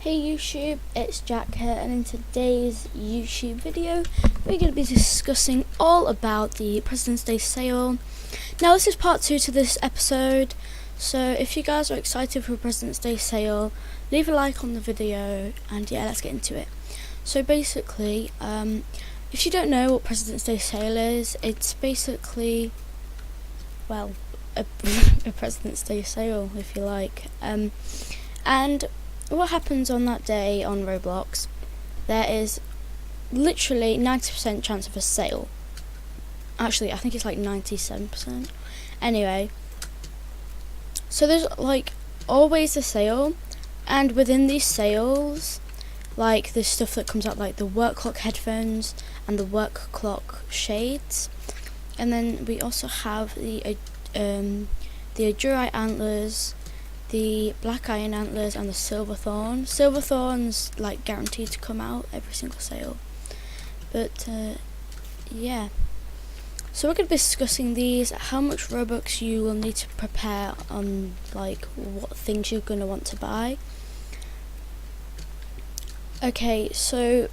Hey YouTube, it's Jack here, and in today's YouTube video we're going to be discussing all about the President's Day sale. Now this is part 2 to this episode, so if you guys are excited for President's Day sale, leave a like on the video and yeah, let's get into it. So basically, if you don't know what President's Day sale is, it's basically, well, a President's Day sale if you like, and what happens on that day on Roblox, there is literally 90% chance of a sale. Actually, I think it's like 97%. Anyway, so there's like always a sale, and within these sales, like there's stuff that comes out like the work clock headphones and the work clock shades, and then we also have the Adurite antlers, the black iron antlers, and the silver thorn. Silver thorn's like guaranteed to come out every single sale. But yeah, so we're going to be discussing these, how much Robux you will need to prepare on like what things you're going to want to buy. Okay, so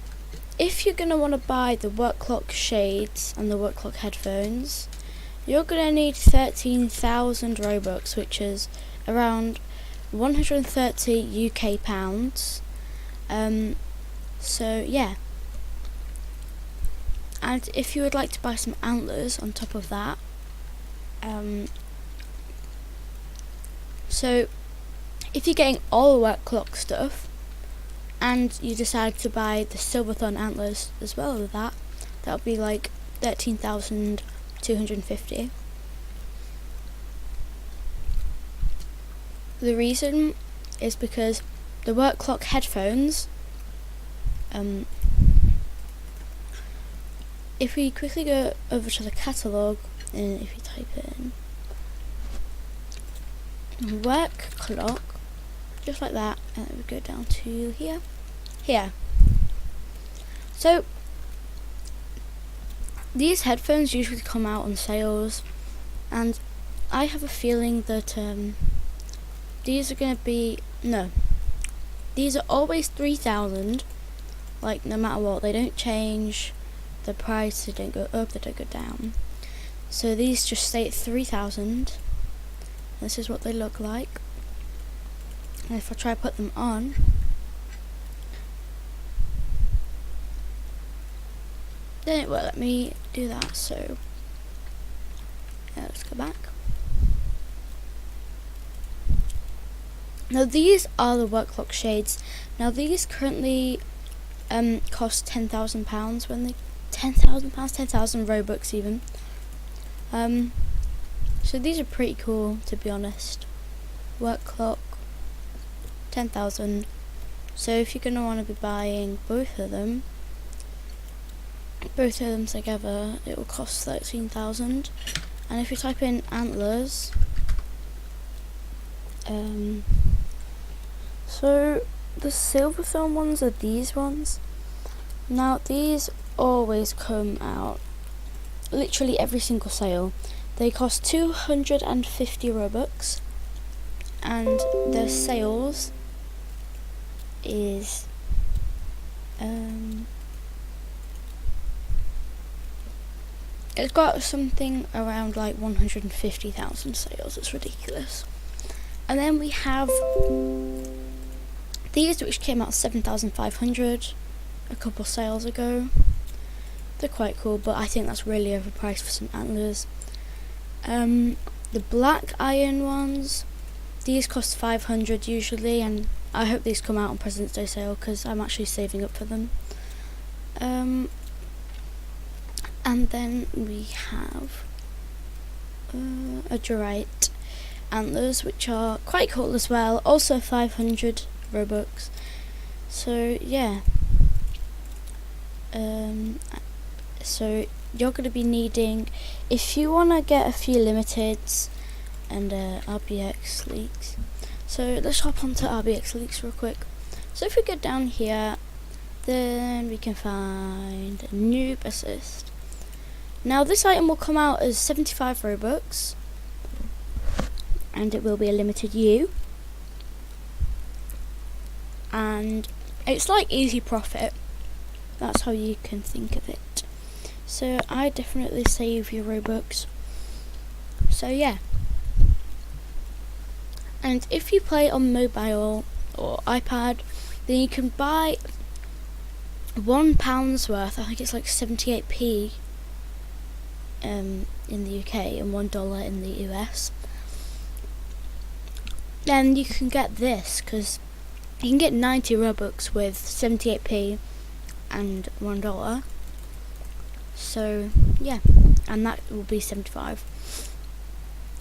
if you're going to want to buy the work clock shades and the work clock headphones, you're going to need 13,000 Robux, which is around 130 UK pounds. So yeah, and if you would like to buy some antlers on top of that, so if you're getting all the work clock stuff and you decide to buy the Silverthorn antlers as well with that, that would be like 13,250. The reason is because the work clock headphones, if we quickly go over to the catalogue, and if you type in work clock, just like that, and we go down to here. So these headphones usually come out on sales, and I have a feeling that these are going to be, no, these are always 3,000, like no matter what, they don't change the price, they don't go up, they don't go down. So these just stay at 3,000. This is what they look like. And if I try to put them on, then it won't let me do that, so yeah, let's go back. Now these are the work clock shades. Now these currently cost £10,000 when they £10,000, 10,000 Robux even. So these are pretty cool, to be honest. Work clock, 10,000. So if you're gonna want to be buying both of them together, it will cost 13,000. And if you type in antlers, so the Silverthorn ones are these ones. Now these always come out literally every single sale. They cost 250 Robux, and their sales is it's got something around like 150,000 sales. It's ridiculous. And then we have these, which came out 7,500 a couple sales ago. They're quite cool, but I think that's really overpriced for some antlers. The black iron ones, these cost 500 usually, and I hope these come out on President's Day sale because I'm actually saving up for them. And then we have Adurite antlers, which are quite cool as well, also 500 Robux. So yeah, so you're going to be needing, if you want to get a few limiteds and RBX leaks. So let's hop onto RBX leaks real quick. So if we go down here, then we can find Noob Assist. Now this item will come out as 75 Robux, and it will be a limited U. and it's like easy profit. That's how you can think of it. So I definitely save your Robux. So yeah. And if you play on mobile or iPad, then you can buy £1 worth. I think it's like 78p in the UK and $1 in the US. Then you can get this, because you can get 90 Robux with 78p and $1. So yeah, and that will be 75.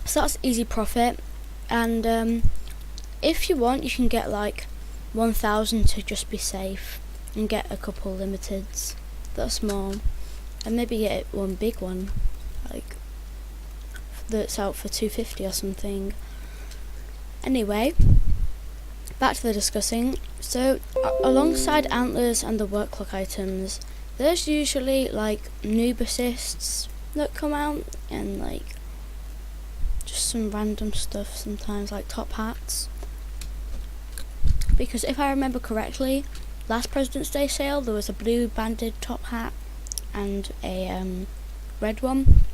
So that's easy profit. And if you want, you can get like 1,000 to just be safe and get a couple limiteds that are small, and maybe get one big one like that's out for 250 or something. Anyway, back to the discussing. So alongside antlers and the work clock items, there's usually like noob assists that come out, and like just some random stuff sometimes, like top hats. Because if I remember correctly, last President's Day sale there was a blue banded top hat and a red one,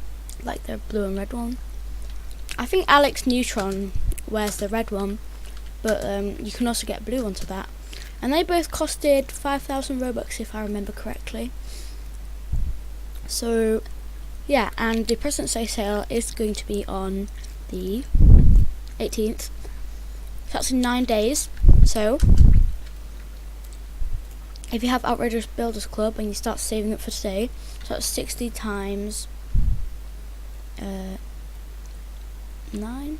like the blue and red one. I think Alex Neutron wears the red one, but you can also get a blue one to that. And they both costed 5,000 Robux if I remember correctly. So yeah, and the President's Day sale is going to be on the 18th. That's in 9 days. So if you have Outrageous Builders Club and you start saving up for today, so that's 60 times 9.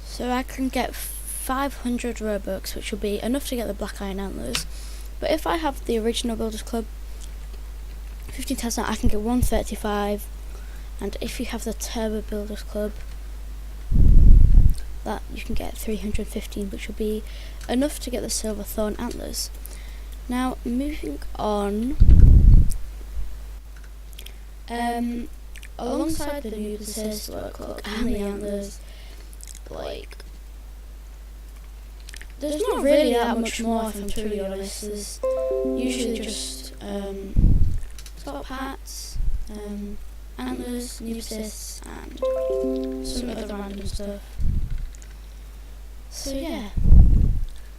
So I can get 500 Robux, which will be enough to get the Black Iron Antlers. But if I have the original Builders Club, 15 times that, I can get 135. And if you have the Turbo Builders Club, that you can get 315, which will be enough to get the Silver Thorn Antlers. Now, moving on, alongside the noob assist, work clock, and the antlers, like, there's not really that much more, if I'm truly honest. There's usually just top hats, antlers, noob assists, and some other random stuff. So yeah,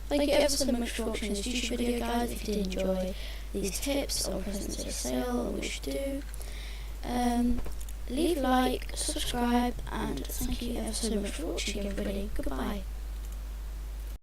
thank you ever so much for watching this YouTube video, guys. If you did enjoy these tips or President's Day sale, which do, leave a like, subscribe, and thank you ever so much for watching, everybody. Goodbye.